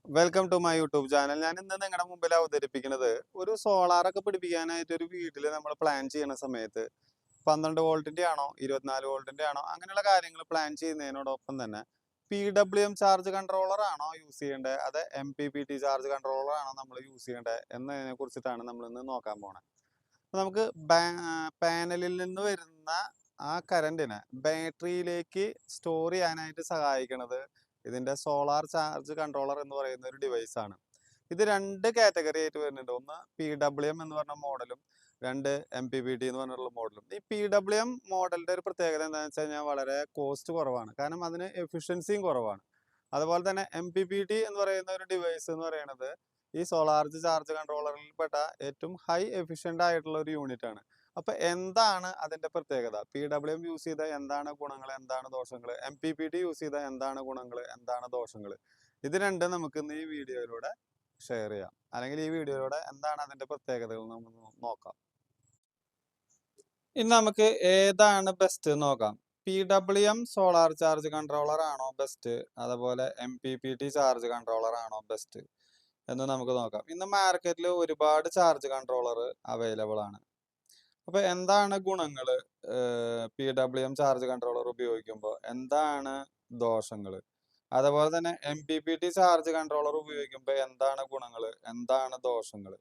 Welcome to my YouTube channel. ഞാൻ ഇന്ന് നിങ്ങളുടെ മുമ്പിൽ അവതരിപ്പിക്കുന്നത് ഒരു സോളാറൊക്കെ പിടിപ്പിക്കാനായിട്ട് ഒരു വീട്ടിൽ നമ്മൾ പ്ലാൻ ചെയ്യുന്ന സമയത്ത് 12 വോൾട്ടിന്റെ ആണോ 24 വോൾട്ടിന്റെ ആണോ അങ്ങനെയുള്ള കാര്യങ്ങൾ പ്ലാൻ ചെയ്യുന്നതിനോടൊപ്പം തന്നെ PWM ചാർജ് കൺട്രോളർ ആണോ യൂസ് ചെയ്യേണ്ടത്, അത് MPPT ചാർജ് കൺട്രോളർ ആണോ നമ്മൾ യൂസ് ചെയ്യേണ്ടത് എന്നതിനെ കുറിച്ചിട്ടാണ് നമ്മൾ ഇന്ന് നോക്കാൻ പോണത്. അപ്പോൾ നമുക്ക് പാനലിൽ നിന്ന് വരുന്ന ആ കറണ്ടിനെ ബാറ്ററിയിലേക്ക് സ്റ്റോർ ചെയ്യാനായിട്ട് സഹായിക്കുന്നത് ഇതിൻ്റെ സോളാർ ചാർജ് കൺട്രോളർ എന്ന് പറയുന്ന ഒരു ഡിവൈസാണ്. ഇത് രണ്ട് കാറ്റഗറി ആയിട്ട് വരുന്നുണ്ട്. ഒന്ന് PWM എന്ന് പറഞ്ഞ മോഡലും, രണ്ട് MPPT എന്ന് പറഞ്ഞിട്ടുള്ള മോഡലും. ഈ PWM മോഡലിൻ്റെ ഒരു പ്രത്യേകത എന്താണെന്ന് വെച്ച് കഴിഞ്ഞാൽ വളരെ കോസ്റ്റ് കുറവാണ്, കാരണം അതിന് എഫിഷ്യൻസിയും കുറവാണ്. അതുപോലെ തന്നെ MPPT എന്ന് പറയുന്ന ഒരു ഡിവൈസ് എന്ന് പറയുന്നത് ഈ സോളാർ ചാർജ് കൺട്രോളറിൽപ്പെട്ട ഏറ്റവും ഹൈ എഫിഷ്യൻ്റ് ആയിട്ടുള്ള ഒരു യൂണിറ്റ് ആണ്. അപ്പോൾ എന്താണ് അതിൻ്റെ പ്രത്യേകത, PWM യൂസ് ചെയ്താൽ എന്താണ് ഗുണങ്ങൾ, എന്താണ് ദോഷങ്ങൾ, MPPT യൂസ് ചെയ്താൽ എന്താണ് ഗുണങ്ങൾ, എന്താണ് ദോഷങ്ങൾ, ഇത് രണ്ടും നമുക്ക് ഇന്ന് ഈ വീഡിയോയിലൂടെ ഷെയർ ചെയ്യാം. അല്ലെങ്കിൽ ഈ വീഡിയോയിലൂടെ എന്താണ് അതിൻ്റെ പ്രത്യേകതകൾ നമുക്ക് നോക്കാം. ഇനി നമുക്ക് ഏതാണ് ബെസ്റ്റ് നോക്കാം. PWM സോളാർ ചാർജ് കൺട്രോളർ ആണോ ബെസ്റ്റ്, അതുപോലെ MPPT ചാർജ് കൺട്രോളർ ആണോ ബെസ്റ്റ് എന്ന് നമുക്ക് നോക്കാം. ഇന്ന് മാർക്കറ്റിൽ ഒരുപാട് ചാർജ് കൺട്രോളർ അവൈലബിൾ ആണ്. അപ്പോൾ എന്താണ് ഗുണങ്ങൾ, PWM ചാർജ് കൺട്രോളർ ഉപയോഗിക്കുമ്പോൾ എന്താണ് ദോഷങ്ങൾ, അതുപോലെ തന്നെ MPPT ചാർജ് കൺട്രോളർ ഉപയോഗിക്കുമ്പോൾ എന്താണ് ഗുണങ്ങൾ, എന്താണ് ദോഷങ്ങൾ,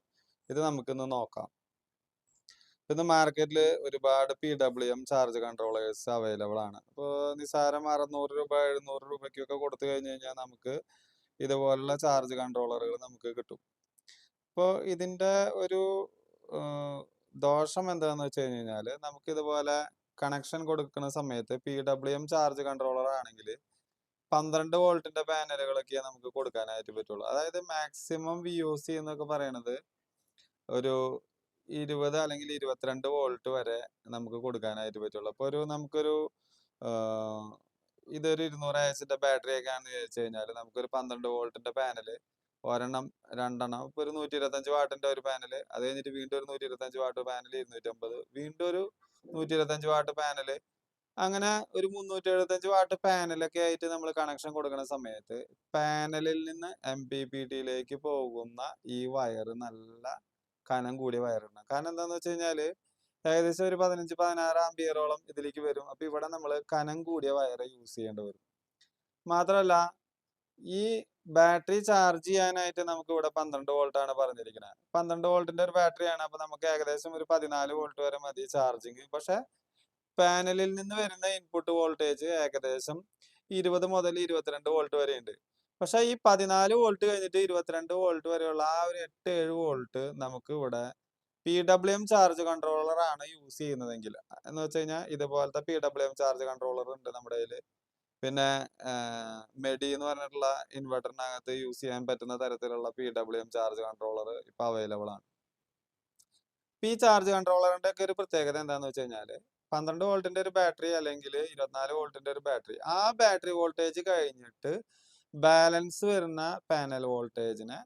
ഇത് നമുക്കിന്ന് നോക്കാം. ഇന്ന് മാർക്കറ്റിൽ ഒരുപാട് PWM ചാർജ് കൺട്രോളേഴ്സ് അവൈലബിൾ ആണ്. അപ്പോൾ നിസ്സാരം 600 രൂപ 700 രൂപയ്ക്കൊക്കെ കൊടുത്തു കഴിഞ്ഞ് കഴിഞ്ഞാൽ നമുക്ക് ഇതുപോലുള്ള ചാർജ് കൺട്രോളറുകൾ നമുക്ക് കിട്ടും. അപ്പോൾ ഇതിൻ്റെ ഒരു ദോഷം എന്താണെന്ന് വെച്ച് കഴിഞ്ഞ് കഴിഞ്ഞാൽ, നമുക്ക് ഇതുപോലെ കണക്ഷൻ കൊടുക്കുന്ന സമയത്ത് PWM ചാർജ് കൺട്രോളർ ആണെങ്കിൽ 12 വോൾട്ടിന്റെ പാനലുകളൊക്കെ നമുക്ക് കൊടുക്കാനായിട്ട് പറ്റുള്ളൂ. അതായത് മാക്സിമം VOC എന്നൊക്കെ പറയണത് ഒരു 20 അല്ലെങ്കിൽ 22 വോൾട്ട് വരെ നമുക്ക് കൊടുക്കാനായിട്ട് പറ്റുള്ളൂ. അപ്പോൾ നമുക്കൊരു ഇതൊരു 200 ആഴ്ചത്തെ ബാറ്ററി ഒക്കെ ആണെന്ന് ചോദിച്ചു കഴിഞ്ഞാൽ നമുക്കൊരു 12 വോൾട്ടിന്റെ പാനല് ഒരെണ്ണം രണ്ടെണ്ണം ഇപ്പോൾ ഒരു 125 വാട്ടിന്റെ ഒരു പാനല്, അത് കഴിഞ്ഞിട്ട് വീണ്ടും ഒരു 125 വാട്ട് പാനൽ 250, വീണ്ടും ഒരു 125 വാട്ട് പാനല്, അങ്ങനെ ഒരു 375 വാട്ട് പാനലൊക്കെ ആയിട്ട് നമ്മൾ കണക്ഷൻ കൊടുക്കുന്ന സമയത്ത് പാനലിൽ നിന്ന് MPPTയിലേക്ക് പോകുന്ന ഈ വയർ നല്ല കനം കൂടിയ വയറാണ്. കാരണം എന്താണെന്ന് വെച്ച് കഴിഞ്ഞാൽ ഏകദേശം ഒരു 15-16 ആംപിയറോളം ഇതിലേക്ക് വരും. അപ്പോൾ ഇവിടെ നമ്മൾ കനം കൂടിയ വയർ യൂസ് ചെയ്യേണ്ടി വരും. മാത്രമല്ല ഈ ബാറ്ററി ചാർജ് ചെയ്യാനായിട്ട് നമുക്ക് ഇവിടെ 12 വോൾട്ടാണ് പറഞ്ഞിരിക്കുന്നത്. 12 വോൾട്ടിന്റെ ഒരു ബാറ്ററിയാണ്. അപ്പോൾ നമുക്ക് ഏകദേശം ഒരു 14 വോൾട്ട് വരെ മതി ചാർജിങ്. പക്ഷെ പാനലിൽ നിന്ന് വരുന്ന ഇൻപുട്ട് വോൾട്ടേജ് ഏകദേശം 20 മുതൽ 22 വോൾട്ട് വരെ ഉണ്ട്. പക്ഷെ ഈ 14 വോൾട്ട് കഴിഞ്ഞിട്ട് 22 വോൾട്ട് വരെയുള്ള ആ ഒരു 8-7 വോൾട്ട് നമുക്ക് ഇവിടെ PWM ചാർജ് കൺട്രോളർ ആണ് യൂസ് ചെയ്യുന്നതെങ്കിൽ, എന്ന് വെച്ച് കഴിഞ്ഞാൽ ഇതുപോലത്തെ PWM ചാർജ് കൺട്രോളർ ഉണ്ട് നമ്മുടെ കയ്യിൽ. പിന്നെ മെഡി എന്ന് പറഞ്ഞിട്ടുള്ള ഇൻവെർട്ടറിനകത്ത് യൂസ് ചെയ്യാൻ പറ്റുന്ന തരത്തിലുള്ള PWM ചാർജ് കൺട്രോളർ ഇപ്പോൾ അവൈലബിൾ ആണ്. ഈ ചാർജ് കൺട്രോളറിന്റെ ഒക്കെ ഒരു പ്രത്യേകത എന്താണെന്ന് വെച്ച് കഴിഞ്ഞാൽ 12 വോൾട്ടിന്റെ ഒരു ബാറ്ററി അല്ലെങ്കിൽ 24 വോൾട്ടിന്റെ ഒരു ബാറ്ററി, ആ ബാറ്ററി വോൾട്ടേജ് കഴിഞ്ഞിട്ട് ബാലൻസ് വരുന്ന പാനൽ വോൾട്ടേജിനെ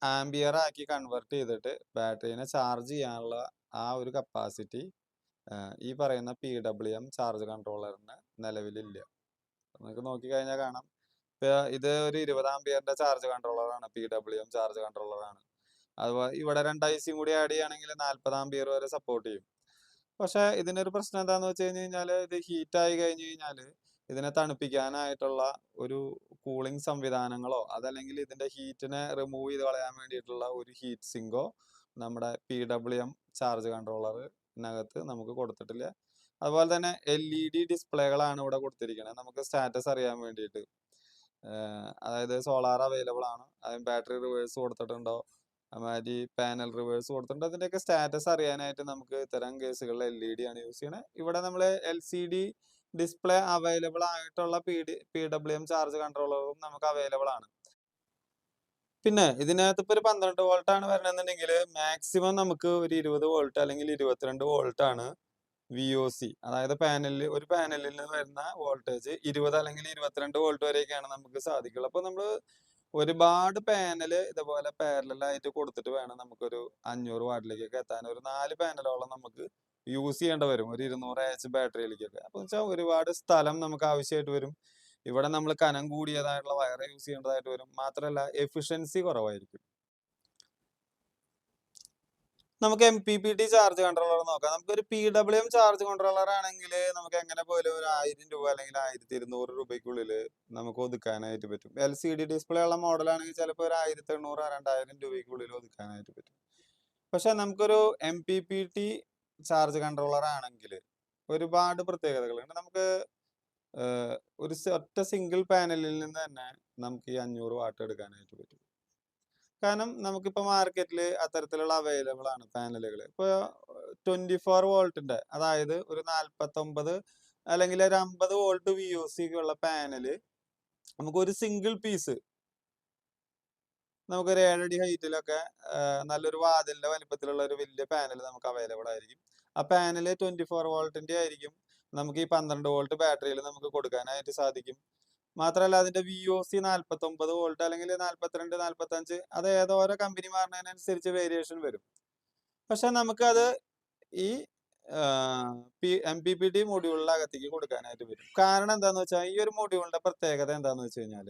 ആംബിയർ ആക്കി കൺവേർട്ട് ചെയ്തിട്ട് ബാറ്ററീനെ ചാർജ് ചെയ്യാനുള്ള ആ ഒരു കപ്പാസിറ്റി ഈ പറയുന്ന PWM ചാർജ് കൺട്രോളറിന് നിലവിലില്ല. നമുക്ക് നോക്കിക്കഴിഞ്ഞാൽ കാണാം. ഇത് ഒരു 20 ആംപിയറിന്റെ ചാർജ് കൺട്രോളറാണ്, PWM ചാർജ് കൺട്രോളറാണ്. അതുപോലെ ഇവിടെ 2 IC കൂടി ആഡ് ചെയ്യുകയാണെങ്കിൽ 40 ആംപിയർ വരെ സപ്പോർട്ട് ചെയ്യും. പക്ഷെ ഇതിനൊരു പ്രശ്നം എന്താണെന്ന് വെച്ച് കഴിഞ്ഞാൽ, ഇത് ഹീറ്റായി കഴിഞ്ഞ് കഴിഞ്ഞാൽ ഇതിനെ തണുപ്പിക്കാനായിട്ടുള്ള ഒരു കൂളിംഗ് സംവിധാനങ്ങളോ അതല്ലെങ്കിൽ ഇതിൻ്റെ ഹീറ്റിനെ റിമൂവ് ചെയ്ത് കളയാൻ വേണ്ടിയിട്ടുള്ള ഒരു ഹീറ്റ് സിങ്കോ നമ്മുടെ PWM ചാർജ് കൺട്രോളറിനകത്ത് നമുക്ക് കൊടുത്തിട്ടില്ല. അതുപോലെ തന്നെ LED ഡിസ്പ്ലേകളാണ് ഇവിടെ കൊടുത്തിരിക്കുന്നത്, നമുക്ക് സ്റ്റാറ്റസ് അറിയാൻ വേണ്ടിയിട്ട്. അതായത് സോളാർ അവൈലബിൾ ആണ്, അതിന് ബാറ്ററി റിവേഴ്സ് കൊടുത്തിട്ടുണ്ടോ, അതുമാതിരി പാനൽ റിവേഴ്സ് കൊടുത്തിട്ടുണ്ട്, അതിൻ്റെയൊക്കെ സ്റ്റാറ്റസ് അറിയാനായിട്ട് നമുക്ക് ഇത്തരം കേസുകളിൽ LED ആണ് യൂസ് ചെയ്യണത്. ഇവിടെ നമ്മൾ LCD ഡിസ്പ്ലേ അവൈലബിൾ ആയിട്ടുള്ള PWM ചാർജ് കൺട്രോളറും നമുക്ക് അവൈലബിൾ ആണ്. പിന്നെ ഇതിനകത്ത് ഇപ്പോൾ ഒരു 12 വോൾട്ടാണ് വരണമെന്നുണ്ടെങ്കിൽ മാക്സിമം നമുക്ക് ഒരു 20 വോൾട്ട് അല്ലെങ്കിൽ 22 വോൾട്ടാണ് VOC, അതായത് ഒരു പാനലിൽ നിന്ന് വരുന്ന വോൾട്ടേജ് 20 അല്ലെങ്കിൽ 22 വോൾട്ട് വരെയൊക്കെയാണ് നമുക്ക് സാധിക്കുള്ളൂ. അപ്പോൾ നമ്മൾ ഒരുപാട് പാനല് ഇതുപോലെ പാരലായിട്ട് കൊടുത്തിട്ട് വേണം നമുക്കൊരു 500 വാട്ടിലേക്കൊക്കെ എത്താൻ. ഒരു 4 പാനലോളം നമുക്ക് യൂസ് ചെയ്യേണ്ടി വരും ഒരു 200 AH ബാറ്ററിയിലേക്കൊക്കെ. അപ്പോൾ വെച്ചാൽ ഒരുപാട് സ്ഥലം നമുക്ക് ആവശ്യമായിട്ട് വരും. ഇവിടെ നമ്മൾ കനം കൂടിയതായിട്ടുള്ള വയർ യൂസ് ചെയ്യേണ്ടതായിട്ട് വരും. മാത്രമല്ല എഫിഷ്യൻസി കുറവായിരിക്കും. നമുക്ക് MPPT ചാർജ് കൺട്രോളർ നോക്കാം. നമുക്കൊരു PWM ചാർജ് കൺട്രോളർ ആണെങ്കിൽ നമുക്ക് എങ്ങനെ പോലും ഒരു 1000 രൂപ അല്ലെങ്കിൽ 1200 രൂപയ്ക്കുള്ളിൽ നമുക്ക് ഒതുക്കാനായിട്ട് പറ്റും. LCD ഡിസ്പ്ലേ ഉള്ള മോഡലാണെങ്കിൽ ചിലപ്പോൾ ഒരു 1800 2000 രൂപയ്ക്കുള്ളിൽ ഒതുക്കാനായിട്ട് പറ്റും. പക്ഷെ നമുക്കൊരു MPPT ചാർജ് കൺട്രോളർ ആണെങ്കിൽ ഒരുപാട് പ്രത്യേകതകളുണ്ട്. നമുക്ക് ഒരു ഒറ്റ സിംഗിൾ പാനലിൽ നിന്ന് തന്നെ നമുക്ക് ഈ 500 വാട്ട് എടുക്കാനായിട്ട് പറ്റും. കാരണം നമുക്കിപ്പോൾ മാർക്കറ്റിൽ അത്തരത്തിലുള്ള അവൈലബിൾ ആണ് പാനലുകൾ. ഇപ്പോൾ 24 വോൾട്ടിന്റെ, അതായത് ഒരു 49 അല്ലെങ്കിൽ ഒരു 50 വോൾട്ട് VOC ഉള്ള പാനൽ നമുക്ക് ഒരു സിംഗിൾ പീസ് നമുക്കൊരു 7 അടി ഹൈറ്റിലൊക്കെ നല്ലൊരു വാതിലിന്റെ വലിപ്പത്തിലുള്ള ഒരു വലിയ പാനൽ നമുക്ക് അവൈലബിൾ ആയിരിക്കും. ആ പാനൽ 24 വോൾട്ടിന്റെ ആയിരിക്കും. നമുക്ക് ഈ 12 വോൾട്ട് ബാറ്ററിയിൽ നമുക്ക് കൊടുക്കാനായിട്ട് സാധിക്കും. മാത്രമല്ല അതിന്റെ VOC 49 വോൾട്ട് അല്ലെങ്കിൽ 42 45, അത് ഓരോ കമ്പനി മാറുന്നതിനനുസരിച്ച് വേരിയേഷൻ വരും. പക്ഷെ നമുക്കത് ഈ MPPT മൊഡ്യൂളിന്റെ അകത്തേക്ക് കൊടുക്കാനായിട്ട് പറ്റും. കാരണം എന്താന്ന് വെച്ചാൽ ഈ ഒരു മൊഡ്യൂളിന്റെ പ്രത്യേകത എന്താന്ന് വെച്ച് കഴിഞ്ഞാൽ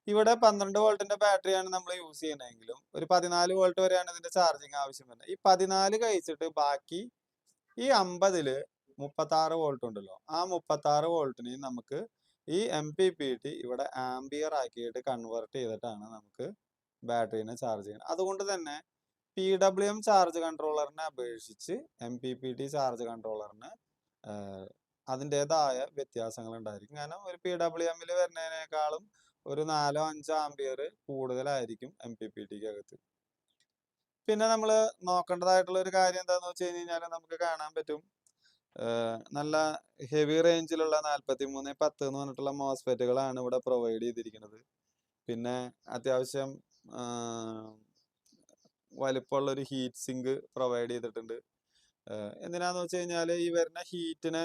ഇവിടെ 12 വോൾട്ടിന്റെ ബാറ്ററിയാണ് നമ്മൾ യൂസ് ചെയ്യുന്നതെങ്കിലും ഒരു 14 വോൾട്ട് വരെയാണ് ഇതിന്റെ ചാർജിങ് ആവശ്യം വരുന്നത്. ഈ 14 കഴിച്ചിട്ട് ബാക്കി ഈ 50-ല് 36 വോൾട്ട് ഉണ്ടല്ലോ, ആ 36 വോൾട്ടിനെ നമുക്ക് ഈ MPPT ഇവിടെ ആംബിയർ ആക്കിയിട്ട് കൺവേർട്ട് ചെയ്തിട്ടാണ് നമുക്ക് ബാറ്ററീനെ ചാർജ് ചെയ്യുന്നത്. അതുകൊണ്ട് തന്നെ PWM ചാർജ് കൺട്രോളറിനെ അപേക്ഷിച്ച് MPPT ചാർജ് കൺട്രോളറിന് അതിൻ്റെതായ വ്യത്യാസങ്ങൾ ഉണ്ടായിരിക്കും. കാരണം ഒരു PWM-ൽ വരുന്നതിനേക്കാളും ഒരു 4-5 ആംബിയർ കൂടുതലായിരിക്കും MPPTക്ക് അകത്ത്. പിന്നെ നമ്മൾ നോക്കേണ്ടതായിട്ടുള്ള ഒരു കാര്യം എന്താണെന്ന് വെച്ച് കഴിഞ്ഞാൽ നമുക്ക് കാണാൻ പറ്റും നല്ല ഹെവി റേഞ്ചിലുള്ള 4310 എന്ന് പറഞ്ഞിട്ടുള്ള മോസ്ഫെറ്റുകളാണ് ഇവിടെ പ്രൊവൈഡ് ചെയ്തിരിക്കുന്നത്. പിന്നെ അത്യാവശ്യം വലിപ്പമുള്ള ഒരു ഹീറ്റ് സിങ്ക് പ്രൊവൈഡ് ചെയ്തിട്ടുണ്ട്. എന്തിനാന്ന് വെച്ച് കഴിഞ്ഞാൽ ഈ വരുന്ന ഹീറ്റിനെ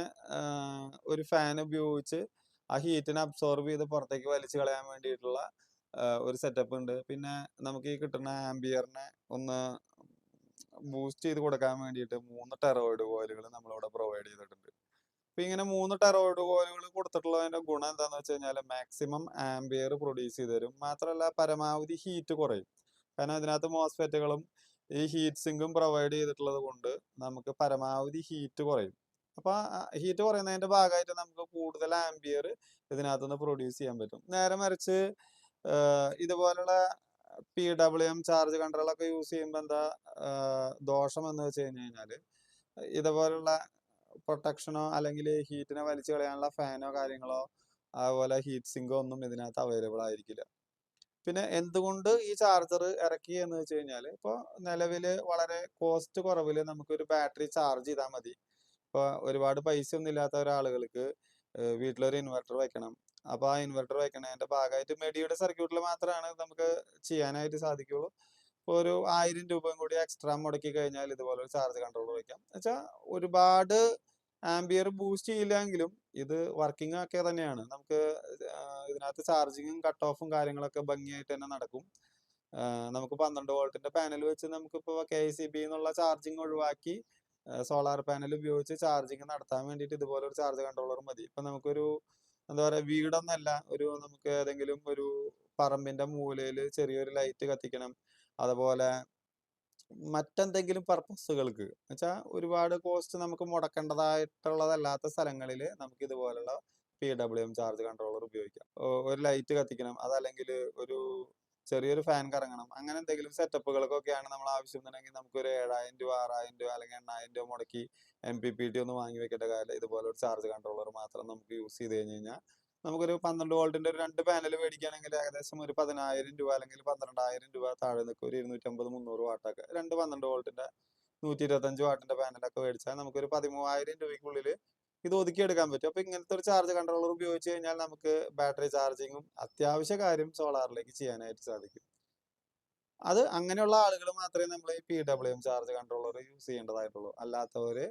ഒരു ഫാൻ ഉപയോഗിച്ച് ആ ഹീറ്റിനെ അബ്സോർബ് ചെയ്ത് പുറത്തേക്ക് വലിച്ചു കളയാൻ വേണ്ടിയിട്ടുള്ള ഒരു സെറ്റപ്പ് ഉണ്ട്. പിന്നെ നമുക്ക് ഈ കിട്ടുന്ന ആംബിയറിനെ ഒന്ന് ബൂസ്റ്റ് ചെയ്ത് കൊടുക്കാൻ വേണ്ടിയിട്ട് 3 ടെറോയിഡ് കോയിലുകൾ നമ്മളിവിടെ പ്രൊവൈഡ് ചെയ്തിട്ടുണ്ട്. അപ്പൊ ഇങ്ങനെ 3 ടെറോയിഡ് കോയിലുകൾ കൊടുത്തിട്ടുള്ളതിന്റെ ഗുണം എന്താന്ന് വെച്ച് കഴിഞ്ഞാൽ മാക്സിമം ആംബിയർ പ്രൊഡ്യൂസ് ചെയ്ത് തരും. മാത്രമല്ല പരമാവധി ഹീറ്റ് കുറയും. കാരണം ഇതിനകത്ത് മോസ്ഫെറ്റുകളും ഈ ഹീറ്റ് സിങ്കും പ്രൊവൈഡ് ചെയ്തിട്ടുള്ളത് കൊണ്ട് നമുക്ക് പരമാവധി ഹീറ്റ് കുറയും. അപ്പൊ ഹീറ്റ് കുറയുന്നതിന്റെ ഭാഗമായിട്ട് നമുക്ക് കൂടുതൽ ആംബിയർ ഇതിനകത്തുനിന്ന് പ്രൊഡ്യൂസ് ചെയ്യാൻ പറ്റും. നേരെ മറിച്ച് ഇതുപോലുള്ള PWM ചാർജ് കൺട്രോളൊക്കെ യൂസ് ചെയ്യുമ്പോൾ എന്താ ദോഷം എന്ന് വെച്ച് കഴിഞ്ഞാൽ ഇതുപോലുള്ള പ്രൊട്ടക്ഷനോ അല്ലെങ്കിൽ ഹീറ്റിനെ വലിച്ചു കളയാനുള്ള ഫാനോ കാര്യങ്ങളോ അതുപോലെ ഹീറ്റ് സിങ്കോ ഒന്നും ഇതിനകത്ത് അവൈലബിൾ ആയിരിക്കില്ല. പിന്നെ എന്തുകൊണ്ട് ഈ ചാർജർ ഇറക്കി എന്ന് വെച്ച് കഴിഞ്ഞാൽ ഇപ്പോൾ നിലവിൽ വളരെ കോസ്റ്റ് കുറവിൽ നമുക്കൊരു ബാറ്ററി ചാർജ് ചെയ്താൽ മതി. ഇപ്പോൾ ഒരുപാട് പൈസ ഒന്നും ഇല്ലാത്ത ഒരാളുകൾക്ക് വീട്ടിലൊരു ഇൻവെർട്ടർ വെക്കണം. അപ്പോൾ ആ ഇൻവെർട്ടർ വെക്കണതിൻ്റെ ഭാഗമായിട്ട് മെഡിയുടെ സർക്യൂട്ടിൽ മാത്രമാണ് നമുക്ക് ചെയ്യാനായിട്ട് സാധിക്കുള്ളൂ. ഇപ്പോൾ ഒരു 1000 രൂപയും കൂടി എക്സ്ട്രാ മുടക്കി കഴിഞ്ഞാൽ ഇതുപോലെ ഒരു ചാർജ് കൺട്രോളർ വയ്ക്കാം. വെച്ചാൽ ഒരുപാട് ആംബിയർ ബൂസ്റ്റ് ചെയ്യില്ലെങ്കിലും ഇത് വർക്കിംഗ് ഒക്കെ തന്നെയാണ്. നമുക്ക് ഇതിനകത്ത് ചാർജിങ്ങും കട്ട് ഓഫും കാര്യങ്ങളൊക്കെ ഭംഗിയായിട്ട് തന്നെ നടക്കും. നമുക്ക് 12 വോൾട്ടിന്റെ പാനൽ വെച്ച് നമുക്കിപ്പോൾ KCB എന്നുള്ള ചാർജിങ് ഒഴിവാക്കി സോളാർ പാനൽ ഉപയോഗിച്ച് ചാർജിങ് നടത്താൻ വേണ്ടിയിട്ട് ഇതുപോലെ ഒരു ചാർജ് കൺട്രോളർ മതി. ഇപ്പം നമുക്കൊരു എന്താ പറയുക, വീടൊന്നല്ല, നമുക്ക് ഏതെങ്കിലും ഒരു പറമ്പിന്റെ മൂലയിൽ ചെറിയൊരു ലൈറ്റ് കത്തിക്കണം, അതുപോലെ മറ്റെന്തെങ്കിലും പർപ്പസുകൾക്ക് വെച്ചാൽ ഒരുപാട് കോസ്റ്റ് നമുക്ക് മുടക്കേണ്ടതായിട്ടുള്ളതല്ലാത്ത സ്ഥലങ്ങളിൽ നമുക്ക് ഇതുപോലുള്ള PWM ചാർജ് കൺട്രോളർ ഉപയോഗിക്കാം. ഒരു ലൈറ്റ് കത്തിക്കണം, അതല്ലെങ്കിൽ ഒരു ചെറിയൊരു ഫാൻ കറങ്ങണം, അങ്ങനെ എന്തെങ്കിലും സെറ്റപ്പുകൾക്കൊക്കെയാണ് നമ്മൾ ആവശ്യമെന്നുണ്ടെങ്കിൽ നമുക്കൊരു 7000 രൂപ 6000 രൂപ അല്ലെങ്കിൽ 8000 രൂപ മുടക്കി MPPT ഒന്നും വാങ്ങി വെക്കേണ്ട കാര്യം. ഇതുപോലെ ഒരു ചാർജ് കൺട്രോളർ മാത്രം നമുക്ക് യൂസ് ചെയ്ത് കഴിഞ്ഞ് കഴിഞ്ഞാൽ നമുക്കൊരു 12 വോൾട്ടിന്റെ ഒരു 2 പാനൽ മേടിക്കുകയാണെങ്കിൽ ഏകദേശം ഒരു 10000 രൂപ അല്ലെങ്കിൽ 12000 രൂപ താഴെ നിൽക്കും. ഒരു 250 300 വാട്ടൊക്കെ 12 വോൾട്ടിന്റെ 125 വാട്ടിന്റെ പാനലൊക്കെ മേടിച്ചാൽ നമുക്കൊരു 13000 രൂപയ്ക്കുള്ളിൽ ഇത് ഒതുക്കിയെടുക്കാൻ പറ്റും. അപ്പൊ ഇങ്ങനത്തെ ഒരു ചാർജ് കൺട്രോളർ ഉപയോഗിച്ച് കഴിഞ്ഞാൽ നമുക്ക് ബാറ്ററി ചാർജിങ്ങും അത്യാവശ്യ കാര്യം സോളാറിലേക്ക് ചെയ്യാനായിട്ട് സാധിക്കും. അത് അങ്ങനെയുള്ള ആളുകൾ മാത്രമേ നമ്മൾ ഈ PWM ചാർജ് കൺട്രോളർ യൂസ് ചെയ്യേണ്ടതായിട്ടുള്ളൂ. അല്ലാത്തവര്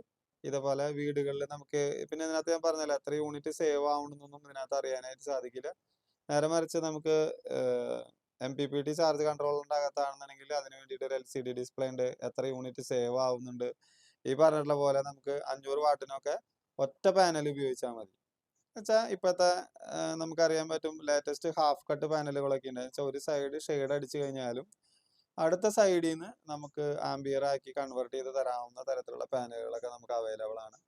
ഇതുപോലെ വീടുകളിൽ നമുക്ക് പിന്നെ ഇതിനകത്ത് ഞാൻ പറഞ്ഞല്ലോ എത്ര യൂണിറ്റ് സേവ് ആവണമെന്നൊന്നും ഇതിനകത്ത് അറിയാനായിട്ട് സാധിക്കില്ല. നേരെ മറിച്ച് നമുക്ക് MPPT ചാർജ് കൺട്രോളറിന്റെ അകത്താണെന്നുണ്ടെങ്കിൽ അതിന് വേണ്ടിയിട്ട് ഒരു LCD ഡിസ്പ്ലേ ഉണ്ട്, എത്ര യൂണിറ്റ് സേവ് ആവുന്നുണ്ട്. ഈ പറഞ്ഞിട്ടുള്ള പോലെ നമുക്ക് 500 വാട്ടിനൊക്കെ ഒറ്റ പാനൽ ഉപയോഗിച്ചാൽ മതി. വെച്ചാൽ ഇപ്പോഴത്തെ നമുക്കറിയാൻ പറ്റും ലേറ്റസ്റ്റ് ഹാഫ് കട്ട് പാനലുകളൊക്കെ ഉണ്ട്. വെച്ചാൽ ഒരു സൈഡ് ഷെയ്ഡ് അടിച്ചു കഴിഞ്ഞാലും അടുത്ത സൈഡിൽ നിന്ന് നമുക്ക് ആംബിയർ ആക്കി കൺവേർട്ട് ചെയ്ത് തരാവുന്ന തരത്തിലുള്ള പാനലുകളൊക്കെ നമുക്ക് അവൈലബിൾ ആണ്.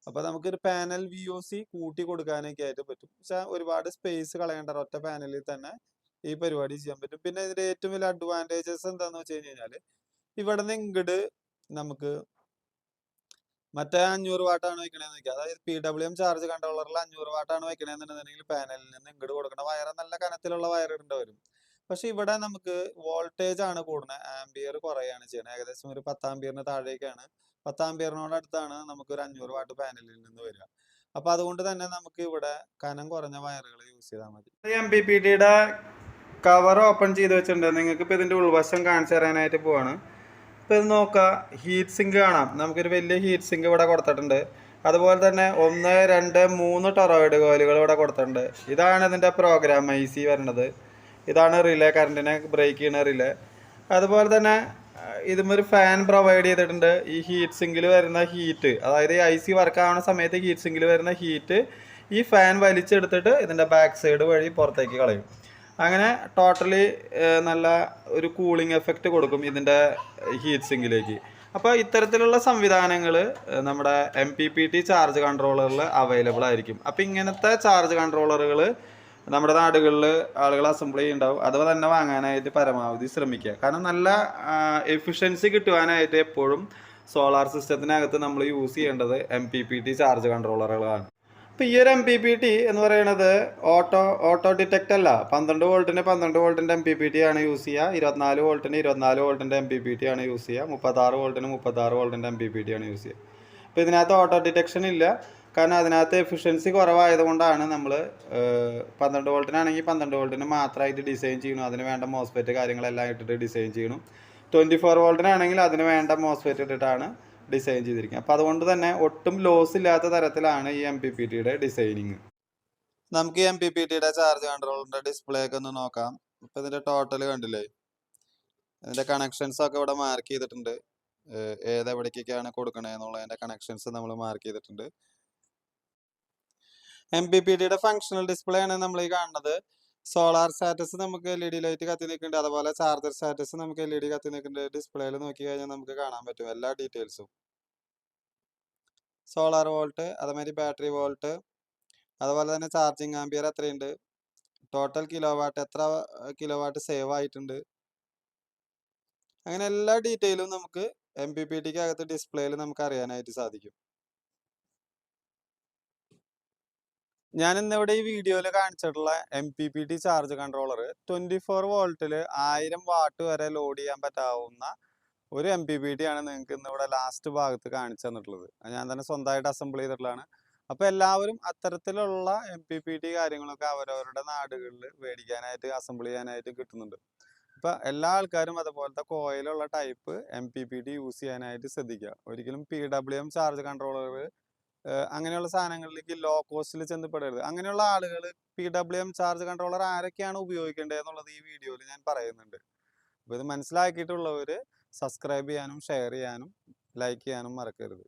അപ്പോൾ നമുക്കൊരു പാനൽ VOC കൂട്ടി കൊടുക്കാനൊക്കെ ആയിട്ട് പറ്റും. പക്ഷേ ഒരുപാട് സ്പേസ് കളയേണ്ട ഒറ്റ പാനലിൽ തന്നെ ഈ പരിപാടി ചെയ്യാൻ പറ്റും. പിന്നെ ഇതിന്റെ ഏറ്റവും വലിയ അഡ്വാൻറ്റേജസ് എന്താണെന്ന് വെച്ച് കഴിഞ്ഞാൽ ഇവിടെ നിന്ന് ഇങ്ങോട്ട് നമുക്ക് മറ്റേ 500 വാട്ടാണ് വെക്കണേന്ന് വെക്കുക. അതായത് PWM ചാർജ് കൺട്രോളറിൽ 500 വാട്ടാണ് വെക്കണേന്നുണ്ടെങ്കിൽ പാനലിൽ നിന്ന് ഇങ്ങോട്ട് കൊടുക്കുന്ന വയർ നല്ല കനത്തിലുള്ള വയർ ഇടേണ്ടി വരും. പക്ഷെ ഇവിടെ നമുക്ക് വോൾട്ടേജ് ആണ് കൂടുന്നത്, ആംബിയർ കുറയാണ് ചെയ്യുന്നത്. ഏകദേശം ഒരു 10 ആംബിയറിന് താഴേക്കാണ്, 10 ആംബിയറിനോട് അടുത്താണ് നമുക്ക് ഒരു 500 വാട്ട് പാനലിൽ നിന്ന് വരിക. അപ്പൊ അതുകൊണ്ട് തന്നെ നമുക്ക് ഇവിടെ കനം കുറഞ്ഞ വയറുകൾ യൂസ് ചെയ്താൽ മതി. MPPTയുടെ കവർ ഓപ്പൺ ചെയ്ത് വെച്ചിട്ടുണ്ട്. നിങ്ങൾക്ക് ഇപ്പൊ ഇതിന്റെ ഉൾവശം കാണിച്ചു തരാനായിട്ട് പോവാണ്. ഇപ്പൊ ഇത് നോക്കുക, ഹീറ്റ് സിങ്ക് കാണാം. നമുക്കൊരു വലിയ ഹീറ്റ് സിങ്ക് ഇവിടെ കൊടുത്തിട്ടുണ്ട്. അതുപോലെ തന്നെ 1, 2, 3 ടൊറോയിഡ് കോയിലുകൾ ഇവിടെ കൊടുത്തിട്ടുണ്ട്. ഇതാണ് ഇതിന്റെ പ്രോഗ്രാം IC വരുന്നത്. ഇതാണ് റിലേ, കറണ്ടിനെ ബ്രേക്ക് ചെയ്യുന്ന റിലേ. അതുപോലെ തന്നെ ഇതുമൊരു ഫാൻ പ്രൊവൈഡ് ചെയ്തിട്ടുണ്ട്. ഈ ഹീറ്റ് സിങ്കിൽ വരുന്ന ഹീറ്റ്, അതായത് IC വർക്ക് ആവുന്ന സമയത്ത് ഹീറ്റ് സിങ്കിൽ വരുന്ന ഹീറ്റ് ഈ ഫാൻ വലിച്ചെടുത്തിട്ട് ഇതിൻ്റെ ബാക്ക് സൈഡ് വഴി പുറത്തേക്ക് കളയും. അങ്ങനെ ടോട്ടലി നല്ല ഒരു കൂളിംഗ് എഫക്റ്റ് കൊടുക്കും ഇതിൻ്റെ ഹീറ്റ് സിങ്കിലേക്ക്. അപ്പോൾ ഇത്തരത്തിലുള്ള സംവിധാനങ്ങൾ നമ്മുടെ MPPT ചാർജ് കൺട്രോളറിൽ അവൈലബിൾ ആയിരിക്കും. അപ്പോൾ ഇങ്ങനത്തെ ചാർജ് കൺട്രോളറുകൾ നമ്മുടെ നാടുകളിൽ ആളുകൾ അസംബിൾ ചെയ്യുന്നുണ്ടാവും. അത് തന്നെ വാങ്ങാനായിട്ട് പരമാവധി ശ്രമിക്കുക. കാരണം നല്ല എഫിഷ്യൻസി കിട്ടുവാനായിട്ട് എപ്പോഴും സോളാർ സിസ്റ്റത്തിനകത്ത് നമ്മൾ യൂസ് ചെയ്യേണ്ടത് MPPT ചാർജ് കൺട്രോളറുകളാണ്. അപ്പോൾ ഈ ഒരു MPPT എന്ന് പറയുന്നത് ഓട്ടോ ഡിറ്റക്റ്റ് അല്ല. 12 വോൾട്ടിന് 12 വോൾട്ടിൻ്റെ MPPT ആണ് യൂസ് ചെയ്യുക. 24 വോൾട്ടിന് 24 വോൾട്ടിൻ്റെ MPPT ആണ് യൂസ് ചെയ്യുക. 36 വോൾട്ടിന് 36 വോൾട്ടിൻ്റെ MPPT ആണ് യൂസ് ചെയ്യുക. അപ്പോൾ ഇതിനകത്ത് ഓട്ടോ ഡിറ്റക്ഷൻ ഇല്ല. കാരണം അതിനകത്ത് എഫിഷ്യൻസി കുറവായതുകൊണ്ടാണ് നമ്മൾ 12 വോൾട്ടിനാണെങ്കിൽ 12 വോൾട്ടിന് മാത്രമായിട്ട് ഡിസൈൻ ചെയ്യണം. അതിന് വേണ്ട മോസ്ഫെറ്റ് കാര്യങ്ങളെല്ലാം ഇട്ടിട്ട് ഡിസൈൻ ചെയ്യണം. 24 വോൾട്ടിനാണെങ്കിൽ അതിന് വേണ്ട മോസ്ഫെറ്റ് ഇട്ടിട്ടാണ് ഡിസൈൻ ചെയ്തിരിക്കുന്നത്. അപ്പോൾ അതുകൊണ്ട് തന്നെ ഒട്ടും ലോസ് ഇല്ലാത്ത തരത്തിലാണ് ഈ MPPTയുടെ ഡിസൈനിങ്. നമുക്ക് ഈ MPPTയുടെ ചാർജ് കൺട്രോളറിൻ്റെ ഡിസ്പ്ലേ ഒക്കെ ഒന്ന് നോക്കാം. ഇപ്പോൾ ഇതിൻ്റെ ടോട്ടൽ കണ്ടില്ലേ, ഇതിൻ്റെ കണക്ഷൻസ് ഒക്കെ ഇവിടെ മാർക്ക് ചെയ്തിട്ടുണ്ട്. ഏതെവിടേക്കൊക്കെയാണ് കൊടുക്കണേന്നുള്ളതിൻ്റെ കണക്ഷൻസ് നമ്മൾ മാർക്ക് ചെയ്തിട്ടുണ്ട്. MPPTയുടെ ഫങ്ഷണൽ ഡിസ്പ്ലേ ആണ് നമ്മൾ ഈ കാണുന്നത്. സോളാർ സ്റ്റാറ്റസ് നമുക്ക് LED ലൈറ്റ് കത്തി നിൽക്കുന്നുണ്ട്. അതുപോലെ ചാർജർ സ്റ്റാറ്റസ് നമുക്ക് LED കത്തി നിൽക്കുന്നുണ്ട്. ഡിസ്പ്ലേയിൽ നോക്കി കഴിഞ്ഞാൽ നമുക്ക് കാണാൻ പറ്റും എല്ലാ ഡീറ്റെയിൽസും. സോളാർ വോൾട്ട്, അതുമാതിരി ബാറ്ററി വോൾട്ട്, അതുപോലെ തന്നെ ചാർജിങ് ആംബിയർ എത്രയുണ്ട്, ടോട്ടൽ കിലോ വാട്ട്, എത്ര കിലോ വാട്ട് സേവ് ആയിട്ടുണ്ട്, അങ്ങനെ എല്ലാ ഡീറ്റെയിലും നമുക്ക് MPPTക്ക് അകത്ത് ഡിസ്പ്ലേയിൽ നമുക്ക് അറിയാനായിട്ട് സാധിക്കും. ഞാൻ ഇന്നിവിടെ ഈ വീഡിയോയിൽ കാണിച്ചിട്ടുള്ള MPPT ചാർജ് കൺട്രോളർ 24 വോൾട്ടിൽ 1000 വാട്ട് വരെ ലോഡ് ചെയ്യാൻ പറ്റാവുന്ന ഒരു MPPT ആണ് നിങ്ങൾക്ക് ഇന്നിവിടെ ലാസ്റ്റ് ഭാഗത്ത് കാണിച്ചു തന്നിട്ടുള്ളത്. ഞാൻ തന്നെ സ്വന്തമായിട്ട് അസംബിൾ ചെയ്തിട്ടുള്ളതാണ്. അപ്പോൾ എല്ലാവരും അത്തരത്തിലുള്ള MPPT കാര്യങ്ങളൊക്കെ അവരവരുടെ നാടുകളിൽ മേടിക്കാനായിട്ട് അസംബിൾ ചെയ്യാനായിട്ട് കിട്ടുന്നുണ്ട്. അപ്പോൾ എല്ലാ ആൾക്കാരും അതുപോലത്തെ കോയിലുള്ള ടൈപ്പ് MPPT യൂസ് ചെയ്യാനായിട്ട് ശ്രദ്ധിക്കുക. ഒരിക്കലും PWM ചാർജ് കൺട്രോളർ അങ്ങനെയുള്ള സാധനങ്ങളിലേക്ക് ലോ കോസ്റ്റിൽ ചെന്നപ്പെടരുത്. അങ്ങനെയുള്ള ആളുകൾ PWM ചാർജ് കൺട്രോളർ ആരൊക്കെയാണ് ഉപയോഗിക്കേണ്ടത് എന്നുള്ളത് ഈ വീഡിയോയിൽ ഞാൻ പറയുന്നുണ്ട്. അപ്പോൾ ഇത് മനസ്സിലാക്കിയിട്ടുള്ളവർ സബ്സ്ക്രൈബ് ചെയ്യാനും ഷെയർ ചെയ്യാനും ലൈക്ക് ചെയ്യാനും മറക്കരുത്.